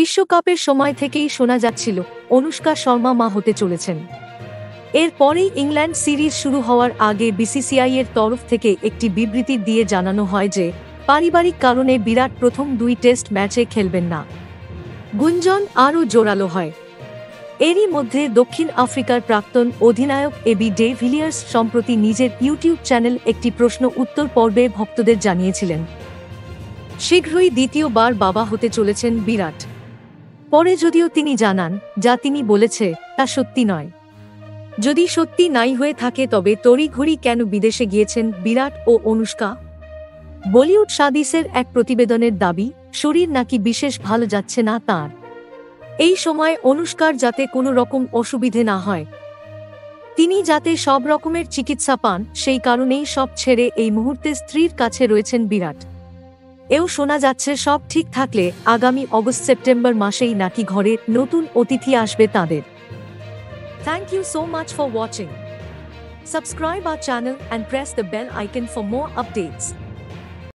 বিশ্বকাপের সময় থেকেই শোনা যাচ্ছিল অনুষ্কা শর্মা মা হতে চলেছেন। এরপরেই ইংল্যান্ড সিরিজ শুরু হওয়ার আগে বিসিসিআই এর তরফ থেকে একটি বিবৃতি দিয়ে জানানো হয় যে পারিবারিক কারণে বিরাট প্রথম 2 টেস্ট ম্যাচে খেলবেন না। গুঞ্জন আরও জোরালো হয়। এরই মধ্যে দক্ষিণ আফ্রিকার প্রাক্তন অধিনায়ক এবি ডে ভিলিয়ার্স সম্প্রতি নিজের ইউটিউব চ্যানেল একটি প্রশ্ন উত্তর পর্বে ভক্তদের জানিয়েছিলেন শীঘ্রই দ্বিতীয়বার বাবা হতে চলেছেন বিরাট। পরে যদিও তিনি জানান যা তিনি বলেছে তা সত্যি নয়। যদি সত্যি নাই হয়ে থাকে তবে তড়িঘড়ি কেন বিদেশে গিয়েছেন বিরাট ও অনুষ্কা? বলিউড শাদিসের এক প্রতিবেদনের দাবি শরীর নাকি বিশেষ ভালো যাচ্ছে না তাঁর। এই সময় অনুষ্কার যাতে কোনো রকম অসুবিধে না হয়, তিনি যাতে সব রকমের চিকিৎসা পান, সেই কারণেই সব ছেড়ে এই মুহূর্তে স্ত্রীর কাছে রয়েছেন বিরাট। এও শোনা যাচ্ছে সব ঠিক থাকলে আগামী অগস্ট-সেপ্টেম্বর মাসেই নাকি ঘরে নতুন অতিথি আসবে তাঁদের। Thank you so much for watching. Subscribe our channel and press the bell icon for more updates.